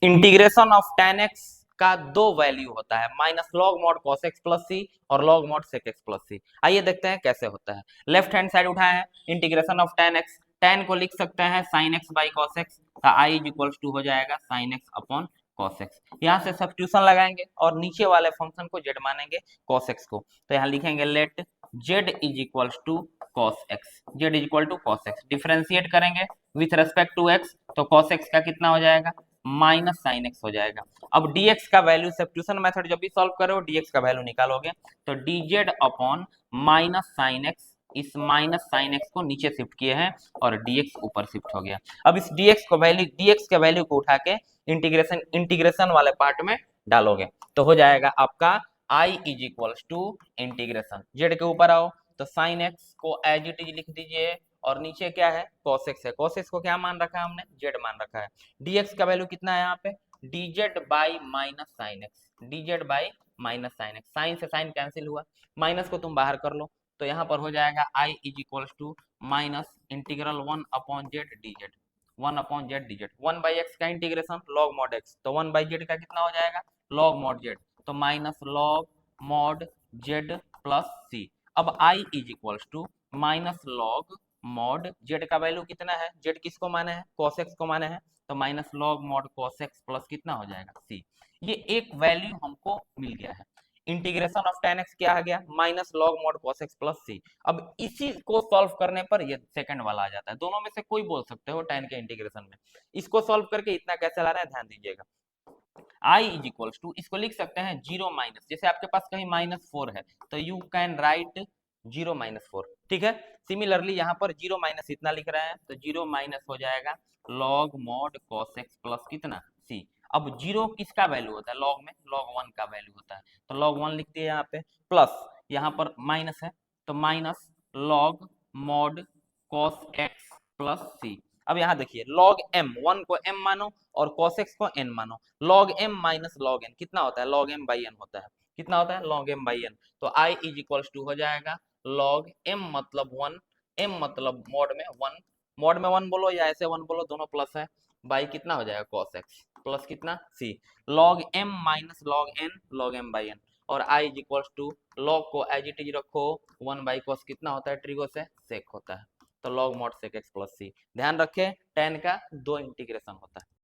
Integration of tan x का दो value होता है, minus log mod cos x plus C और log mod sec x plus C. आइए देखते हैं कैसे होता है। लेफ्ट हैंड साइड उठाए हैं, integration of tan x, tan को लिख सकते हैं sin x by cos x का i इज इक्वल्स टू हो जाएगा sin x upon cos x। यहाँ से सब्स्टिट्यूशन लगाएंगे और नीचे वाले फंक्शन को z मानेंगे cos x को, तो यहाँ लिखेंगे let z is equals to cos x, z is equal to cos x। Differentiate करेंगे विथ रेस्पेक्ट टू x, तो cos x का कितना हो जाएगा माइनस साइन एक्स हो जाएगा। अब dx का वैल्यू सब्स्टिट्यूशन मेथड जब भी सॉल्व करो dx का वैल्यू निकालोगे तो dz upon minus sine x, इस माइनस साइन एक्स को नीचे शिफ्ट किए हैं और dx ऊपर शिफ्ट हो गया। अब इस dx के वैल्यू को उठा के इंटीग्रेशन वाले पार्ट में डालोगे तो हो जाएगा आपका i is equals to integration, Z के ऊपर आओ तो साइन एक्स को एज इट इज लिख दीजिए और नीचे क्या है cos x है, cos x को क्या मान रखा है हमने z मान रखा है। dx का वैल्यू कितना है यहाँ पे dz by minus sine X, dz by minus sine X, sine से साइन कैंसिल हुआ, माइनस को तुम बाहर कर लो तो यहाँ पर हो जाएगा i is equals to minus integral 1 upon Z dz, 1 upon Z dz, 1 by X का इंटीग्रेशन लॉग मॉड एक्स, तो 1 बाई जेड का कितना हो जाएगा लॉग मॉड जेड, तो minus log mod Z plus C. अब i is equals to minus log mod Z का value कितना है, जेड किसको माने हैं cos x को माने हैं, तो minus log mod cos x plus कितना हो जाएगा c। ये एक वैल्यू हमको मिल गया है। इंटीग्रेशन ऑफ tan x क्या आ गया minus log mod cos x plus c। अब इसी को सॉल्व करने पर ये सेकंड वाला आ जाता है, दोनों में से कोई बोल सकते हो tan के इंटीग्रेशन में। इसको सॉल्व करके इतना कैसे ला रहा है ध्यान दीजिएगा, i इज इक्वल्स टू इसको लिख सकते हैं जीरो माइनस, जैसे आपके पास कहीं -4 है तो यू कैन राइट 0-4, ठीक है। सिमिलरली यहाँ पर 0 माइनस इतना लिख रहा है तो 0 माइनस हो जाएगा log mod cos x plus कितना c। अब 0 किसका वैल्यू होता है लॉग में, log 1 का वैल्यू होता है, तो log 1 लिख दिए यहाँ पे, प्लस यहाँ पर माइनस है तो minus log mod cos x plus c। अब यहाँ देखिए log m, 1 को m मानो और cos x को n मानो, log m minus log n कितना होता है log m बाई n होता है, कितना होता है log m बाई n, तो i इज इक्वल्स टू हो जाएगा log m मतलब 1, m मतलब मोड में 1, मोड में 1 बोलो या ऐसे 1 बोलो दोनों प्लस है, बाई कितना हो जाएगा cos x प्लस कितना c, log m minus log n log m by n, और i is equals to log को एज इट इज रखो 1 बाई cos कितना होता है ट्रिगो से सेक होता है, तो log mod sec x plus c। ध्यान रखें tan का दो इंटीग्रेशन होता है।